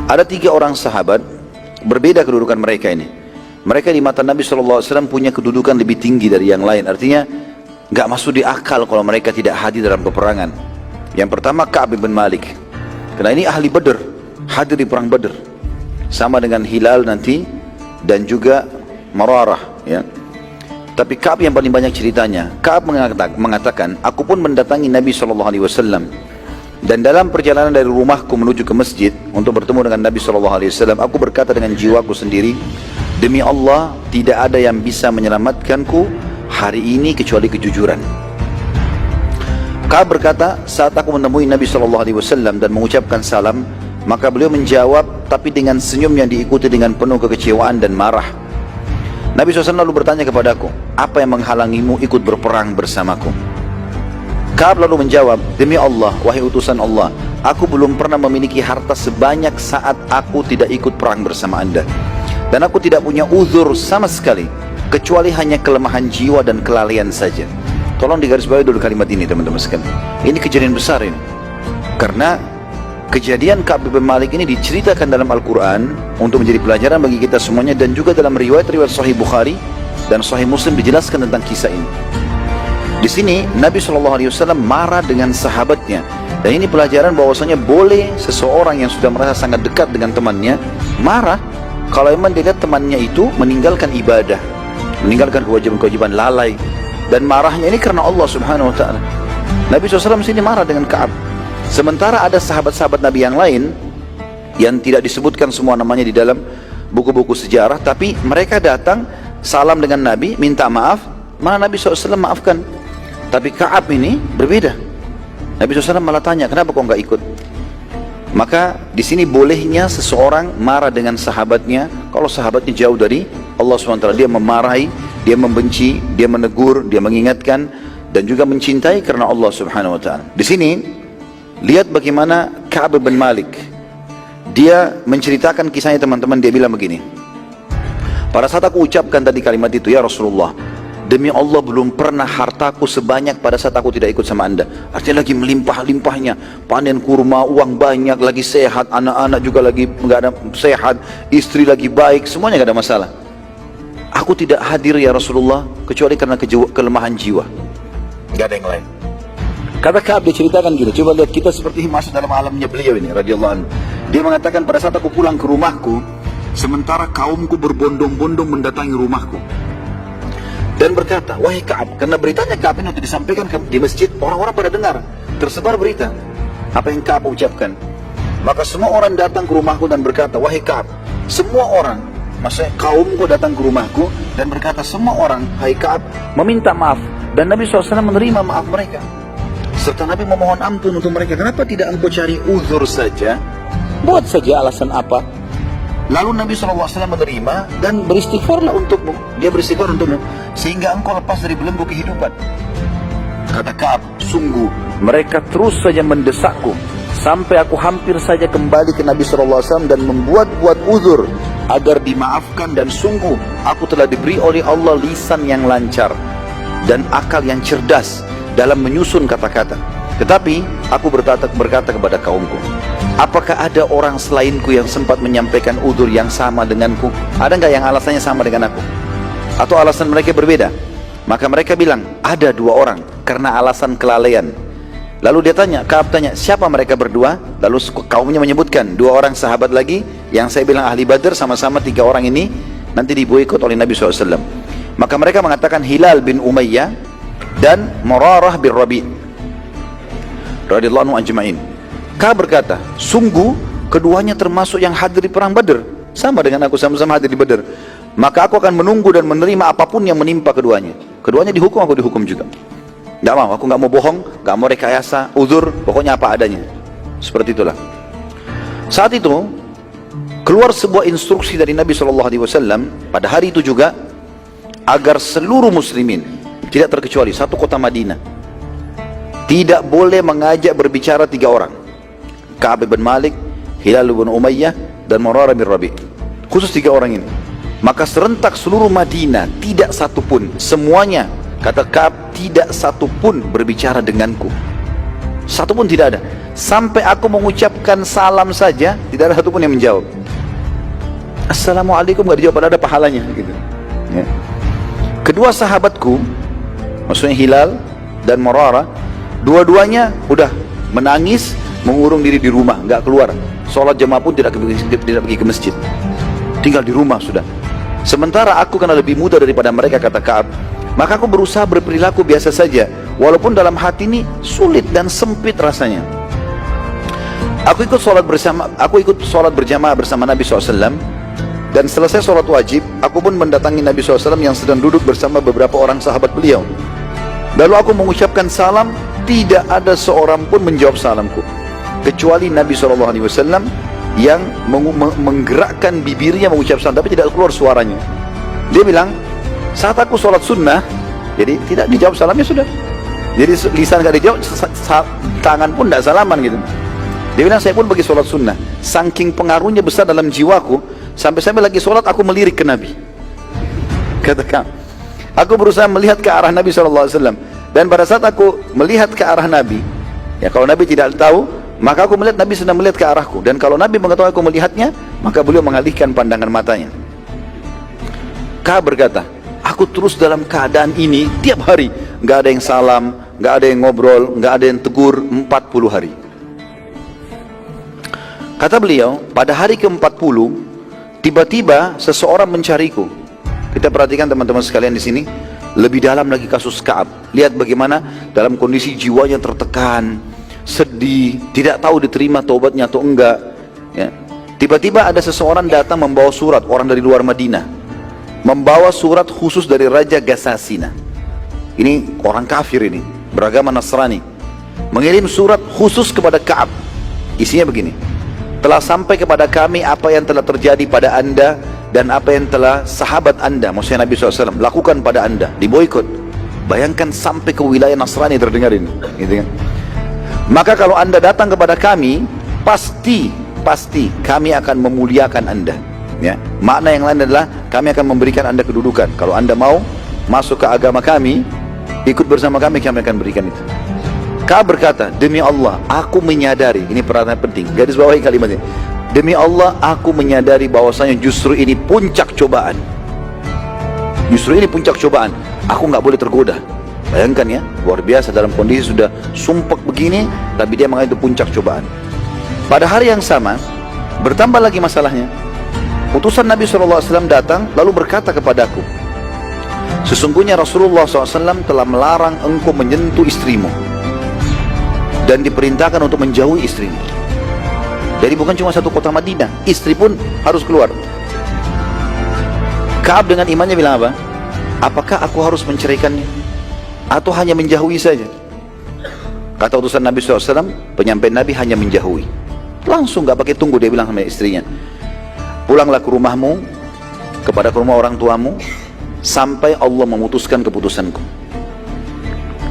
Ada 3 orang sahabat, berbeda kedudukan mereka ini. Mereka di mata Nabi SAW punya kedudukan lebih tinggi dari yang lain. Artinya, nggak masuk di akal kalau mereka tidak hadir dalam peperangan. Yang pertama Ka'ab bin Malik. Karena ini ahli Badr, hadir di perang Badr. Sama dengan Hilal nanti, dan juga Mararah. Ya. Tapi Ka'ab yang paling banyak ceritanya. Ka'ab mengatakan, aku pun mendatangi Nabi SAW. Dan dalam perjalanan dari rumahku menuju ke masjid untuk bertemu dengan Nabi SAW, aku berkata dengan jiwaku sendiri, demi Allah, tidak ada yang bisa menyelamatkanku hari ini kecuali kejujuran. Ka'ab berkata, saat aku menemui Nabi SAW dan mengucapkan salam, maka beliau menjawab, tapi dengan senyum yang diikuti dengan penuh kekecewaan dan marah. Nabi SAW lalu bertanya kepadaku, apa yang menghalangimu ikut berperang bersamaku? Ka'ab lalu menjawab, demi Allah, wahai utusan Allah, aku belum pernah memiliki harta sebanyak saat aku tidak ikut perang bersama anda. Dan aku tidak punya uzur sama sekali, kecuali hanya kelemahan jiwa dan kelalaian saja. Tolong digarisbawahi dulu kalimat ini teman-teman sekalian. Ini kejadian besar ini. Karena kejadian Ka'ab bin Malik ini diceritakan dalam Al-Quran untuk menjadi pelajaran bagi kita semuanya, dan juga dalam riwayat-riwayat Sahih Bukhari dan Sahih Muslim dijelaskan tentang kisah ini. Di sini Nabi SAW marah dengan sahabatnya, dan ini pelajaran bahwasanya boleh seseorang yang sudah merasa sangat dekat dengan temannya marah kalau memang dia lihat temannya itu meninggalkan ibadah, meninggalkan kewajiban-kewajiban, lalai, dan marahnya ini karena Allah Subhanahu Wa Taala. Nabi SAW sini marah dengan Ka'ab. Sementara ada sahabat-sahabat Nabi yang lain yang tidak disebutkan semua namanya di dalam buku-buku sejarah, tapi mereka datang salam dengan Nabi, minta maaf, mana Nabi SAW maafkan. Tapi Ka'ab ini berbeda. Nabi SAW malah tanya, kenapa kau nggak ikut? Maka di sini bolehnya seseorang marah dengan sahabatnya kalau sahabatnya jauh dari Allah SWT. Dia memarahi, dia membenci, dia menegur, dia mengingatkan, dan juga mencintai karena Allah Subhanahu Wa Taala. Di sini lihat bagaimana Ka'ab bin Malik. Dia menceritakan kisahnya teman-teman. Dia bilang begini, pada saat aku ucapkan tadi kalimat itu, ya Rasulullah, demi Allah belum pernah hartaku sebanyak pada saat aku tidak ikut sama anda. Artinya lagi melimpah-limpahnya, panen kurma, uang banyak, lagi sehat, anak-anak juga lagi nggak ada sehat, istri lagi baik, semuanya nggak ada masalah. Aku tidak hadir ya Rasulullah kecuali karena kelemahan jiwa, nggak ada yang lain. Kata Ka'ab, dia ceritakan gitu. Coba lihat, kita seperti masuk dalam alamnya beliau ini radhiyallahu anhu. Dia mengatakan, pada saat aku pulang ke rumahku, sementara kaumku berbondong-bondong mendatangi rumahku dan berkata, wahai Ka'ab, karena beritanya Ka'ab ini disampaikan di masjid, orang-orang pada dengar, tersebar berita apa yang Ka'ab ucapkan. Maka semua orang datang ke rumahku dan berkata, wahai Ka'ab, semua orang, maksudnya kaumku datang ke rumahku dan berkata, semua orang, hai Ka'ab, meminta maaf, dan Nabi SAW menerima maaf mereka, serta Nabi memohon ampun untuk mereka. Kenapa tidak engkau cari uzur saja, buat saja alasan apa? Lalu Nabi SAW menerima dan beristighfarlah untukmu. Dia beristighfar untukmu sehingga engkau lepas dari belenggu kehidupan. Kata Ka'ab, sungguh mereka terus saja mendesakku sampai aku hampir saja kembali ke Nabi SAW dan membuat-buat uzur agar dimaafkan, dan sungguh aku telah diberi oleh Allah lisan yang lancar dan akal yang cerdas dalam menyusun kata-kata. Tetapi aku berkata kepada kaumku, apakah ada orang selainku yang sempat menyampaikan udzur yang sama denganku? Ada nggak yang alasannya sama dengan aku? Atau alasan mereka berbeda? Maka mereka bilang, ada 2 orang karena alasan kelalaian. Lalu dia tanya, Ka'ab tanya, siapa mereka berdua? Lalu kaumnya menyebutkan 2 orang sahabat lagi yang saya bilang ahli Badr, sama-sama 3 orang ini nanti diboikot oleh Nabi SAW. Maka mereka mengatakan Hilal bin Umayyah dan Mararah bin Rabi' radhiyallahu anhu ajma'in. Ka'ab berkata, sungguh keduanya termasuk yang hadir di perang Badr, sama dengan aku, sama-sama hadir di Badr. Maka aku akan menunggu dan menerima apapun yang menimpa keduanya. Keduanya dihukum, aku dihukum juga. Nggak mau, aku nggak mau bohong, nggak mau rekayasa, uzur, pokoknya apa adanya. Seperti itulah. Saat itu keluar sebuah instruksi dari Nabi SAW pada hari itu juga, agar seluruh muslimin, tidak terkecuali satu kota Madinah, tidak boleh mengajak berbicara 3 orang, Ka'ab bin Malik, Hilal bin Umayyah, dan Mararah bin Rabi'. Khusus 3 orang ini. Maka serentak seluruh Madinah, tidak satu pun, semuanya, kata Ka'ab, tidak satu pun berbicara denganku. Satu pun tidak ada. Sampai aku mengucapkan salam saja, tidak ada satupun yang menjawab. Assalamualaikum gak dijawab, padahal ada pahalanya gitu. Ya. Kedua sahabatku, maksudnya Hilal dan Murarah, dua-duanya udah menangis, mengurung diri di rumah, gak keluar. Sholat jamaah pun tidak pergi ke masjid, tinggal di rumah sudah. Sementara aku karena lebih muda daripada mereka, kata Ka'ab, maka aku berusaha berperilaku biasa saja, walaupun dalam hati ini sulit dan sempit rasanya. Aku ikut sholat berjamaah bersama Nabi SAW, dan selesai sholat wajib, aku pun mendatangi Nabi SAW yang sedang duduk bersama beberapa orang sahabat beliau. Lalu aku mengucapkan salam, tidak ada seorang pun menjawab salamku, kecuali Nabi SAW yang menggerakkan bibirnya mengucap salam, tapi tidak keluar suaranya. Dia bilang, saat aku sholat sunnah, jadi tidak dijawab salamnya sudah. Jadi lisan gak dijawab, tangan pun tidak salaman gitu. Dia bilang, saya pun bagi sholat sunnah. Saking pengaruhnya besar dalam jiwaku, sampai-sampai lagi sholat aku melirik ke Nabi. Katakan, aku berusaha melihat ke arah Nabi SAW. Dan pada saat aku melihat ke arah Nabi, ya kalau Nabi tidak tahu, maka aku melihat Nabi sedang melihat ke arahku. Dan kalau Nabi mengetahui aku melihatnya, maka beliau mengalihkan pandangan matanya. Ka'ab berkata, aku terus dalam keadaan ini tiap hari. Gak ada yang salam, gak ada yang ngobrol, gak ada yang tegur, 40 hari. Kata beliau, pada hari ke-40, tiba-tiba seseorang mencariku. Kita perhatikan teman-teman sekalian di sini, lebih dalam lagi kasus Ka'ab. Lihat bagaimana dalam kondisi jiwanya tertekan, sedih, tidak tahu diterima taubatnya atau enggak. Ya. Tiba-tiba ada seseorang datang membawa surat, orang dari luar Madinah, membawa surat khusus dari Raja Gassasina. Ini orang kafir ini, beragama Nasrani, mengirim surat khusus kepada Ka'ab. Isinya begini, telah sampai kepada kami apa yang telah terjadi pada anda dan apa yang telah sahabat anda, maksudnya Nabi SAW, lakukan pada anda, diboikot. Bayangkan sampai ke wilayah Nasrani terdengar ini, gitu kan? Maka kalau anda datang kepada kami, pasti kami akan memuliakan anda. Ya, makna yang lain adalah kami akan memberikan anda kedudukan. Kalau anda mau masuk ke agama kami, ikut bersama kami akan berikan itu. Ka'ab berkata, demi Allah, aku menyadari, ini perhatian penting, garis bawahi kalimat ini. Demi Allah, aku menyadari bahwasanya justru ini puncak cobaan. Justru ini puncak cobaan. Aku nggak boleh tergoda. Bayangkan ya, luar biasa dalam kondisi sudah sumpek begini, tapi dia mengatakan itu puncak cobaan. Pada hari yang sama, bertambah lagi masalahnya. Utusan Nabi SAW datang, lalu berkata kepadaku, sesungguhnya Rasulullah SAW telah melarang engkau menyentuh istrimu dan diperintahkan untuk menjauhi istrimu. Jadi bukan cuma satu kota Madinah, istri pun harus keluar. Ka'ab dengan imannya bilang apa? Apakah aku harus menceraikannya atau hanya menjauhi saja? Kata utusan Nabi SAW, penyampaian Nabi hanya menjauhi. Langsung gak pakai tunggu, dia bilang sama istrinya, pulanglah ke rumahmu, kepada rumah orang tuamu, sampai Allah memutuskan keputusanku.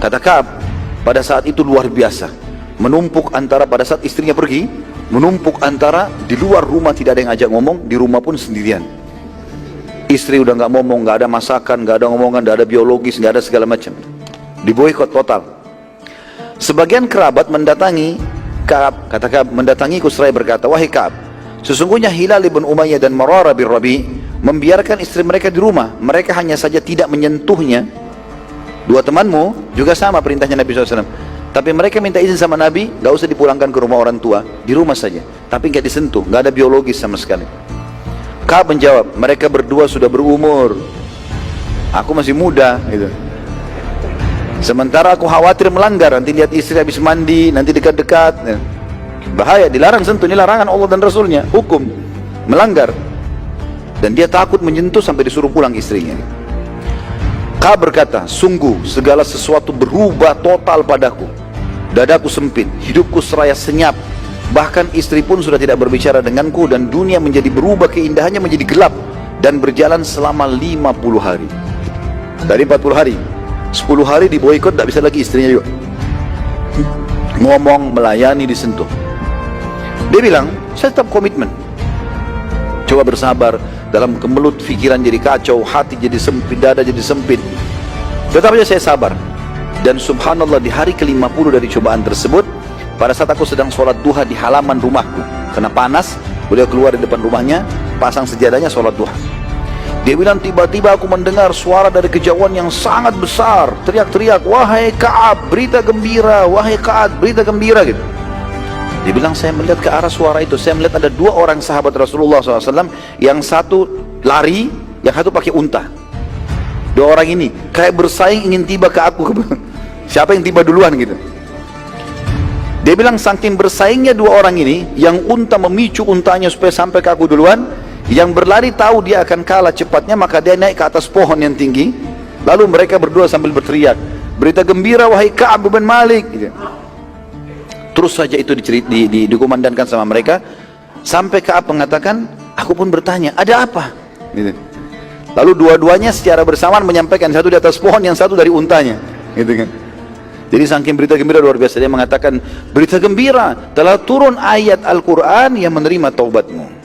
Kata Ka'ab, pada saat itu luar biasa, menumpuk antara, pada saat istrinya pergi, menumpuk antara di luar rumah tidak ada yang ajak ngomong, di rumah pun sendirian. Istri udah gak ngomong, gak ada masakan, gak ada ngomongan, gak ada biologis, gak ada segala macam. Diboikot total. Sebagian kerabat mendatangi Ka'ab, kata Ka'ab, mendatangiku seraya berkata, wahai Ka'ab, sesungguhnya Hilal ibn Umayyah dan Murarah bin Rabi membiarkan istri mereka di rumah, mereka hanya saja tidak menyentuhnya. Dua temanmu juga sama perintahnya Nabi SAW, tapi mereka minta izin sama Nabi, gak usah dipulangkan ke rumah orang tua, di rumah saja, tapi gak disentuh, gak ada biologis sama sekali. Ka'ab menjawab, mereka berdua sudah berumur, aku masih muda gitu. Sementara aku khawatir melanggar, nanti lihat istri habis mandi, nanti dekat-dekat, bahaya, dilarang sentuh, ini larangan Allah dan Rasulnya, hukum melanggar. Dan dia takut menyentuh sampai disuruh pulang istrinya. Ka'ab berkata, sungguh segala sesuatu berubah total padaku, dadaku sempit, hidupku seraya senyap, bahkan istri pun sudah tidak berbicara denganku, dan dunia menjadi berubah, keindahannya menjadi gelap, dan berjalan selama 50 hari. Dari 40 hari 10 hari diboikot, tak bisa lagi istrinya juga ngomong, melayani, disentuh. Dia bilang, saya tetap komitmen, coba bersabar. Dalam kemelut pikiran jadi kacau, hati jadi sempit, dada jadi sempit, tetap saja saya sabar. Dan subhanallah, di hari ke-50 dari cobaan tersebut, pada saat aku sedang sholat duha di halaman rumahku. Karena panas, beliau keluar di depan rumahnya, pasang sejadahnya, sholat duha. Dia bilang, tiba-tiba aku mendengar suara dari kejauhan yang sangat besar, teriak-teriak, wahai Ka'ab, berita gembira, wahai Ka'ab, berita gembira, gitu. Dia bilang, saya melihat ke arah suara itu, saya melihat ada dua orang sahabat Rasulullah SAW, yang satu lari, yang satu pakai unta. Dua orang ini kayak bersaing ingin tiba ke aku. Siapa yang tiba duluan gitu. Dia bilang saking bersaingnya dua orang ini, yang unta memicu untanya supaya sampai ke aku duluan, yang berlari tahu dia akan kalah cepatnya, maka dia naik ke atas pohon yang tinggi. Lalu mereka berdua sambil berteriak, berita gembira wahai Ka'ab bin Malik, gitu. Terus saja itu dikumandangkan sama mereka, sampai Ka'ab mengatakan, aku pun bertanya, ada apa? Gitu. Lalu dua-duanya secara bersamaan menyampaikan, satu di atas pohon, yang satu dari untanya, gitu kan. Jadi saking berita gembira luar biasa, dia mengatakan, berita gembira, telah turun ayat Al-Quran yang menerima taubatmu.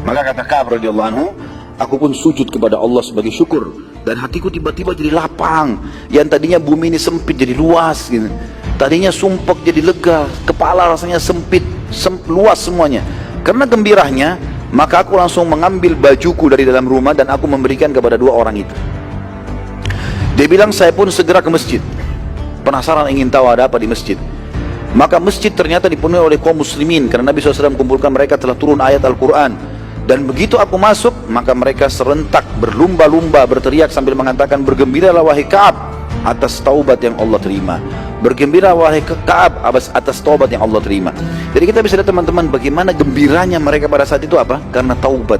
Maka kata Ka'ab radhiyallahu anhu, aku pun sujud kepada Allah sebagai syukur, dan hatiku tiba-tiba jadi lapang. Yang tadinya bumi ini sempit jadi luas gitu. Tadinya sumpek jadi lega, kepala rasanya sempit, luas semuanya. Karena gembiranya, maka aku langsung mengambil bajuku dari dalam rumah dan aku memberikan kepada dua orang itu. Dia bilang, saya pun segera ke masjid, penasaran ingin tahu ada apa di masjid. Maka masjid ternyata dipenuhi oleh kaum muslimin, karena Nabi SAW kumpulkan mereka telah turun ayat Al-Quran. Dan begitu aku masuk, maka mereka serentak berlumba-lumba berteriak sambil mengatakan, bergembiralah wahai Ka'ab atas taubat yang Allah terima. Bergembira wahai Ka'ab atas taubat yang Allah terima. Jadi kita bisa lihat teman-teman, bagaimana gembiranya mereka pada saat itu apa? Karena taubat.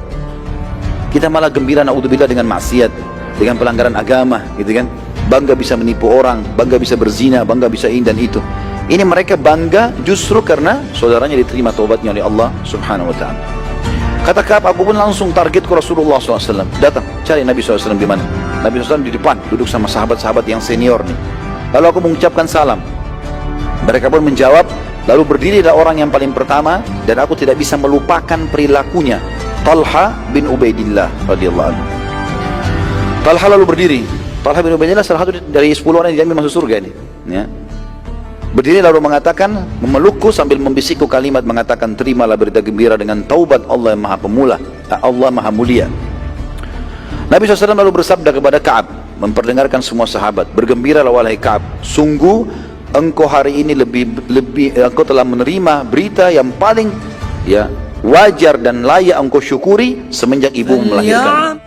Kita malah gembira naudzubillah dengan maksiat, dengan pelanggaran agama, gitu kan. Bangga bisa menipu orang, bangga bisa berzina, bangga bisa ini dan itu. Ini mereka bangga justru karena saudaranya diterima taubatnya oleh Allah Subhanahu wa ta'ala. Kata Ka'ab, aku pun langsung target ke Rasulullah SAW. Datang, cari Nabi SAW di mana. Nabi SAW di depan, duduk sama sahabat-sahabat yang senior nih. Lalu aku mengucapkan salam. Mereka pun menjawab. Lalu berdirilah orang yang paling pertama, dan aku tidak bisa melupakan perilakunya, Talha bin Ubaidillah radhiyallahu anhu. Talha lalu berdiri. Talha bin Ubaidillah salah satu dari 10 orang yang dijamin masuk surga ini, ya. Berdiri lalu mengatakan, memelukku sambil membisikku kalimat mengatakan, terimalah berita gembira dengan taubat Allah yang maha pemula, Allah maha mulia. Nabi SAW lalu bersabda kepada Ka'ab, memperdengarkan semua sahabat, bergembiralah wahai Ka'ab, sungguh engkau hari ini engkau telah menerima berita yang paling wajar dan layak engkau syukuri semenjak ibu melahirkan.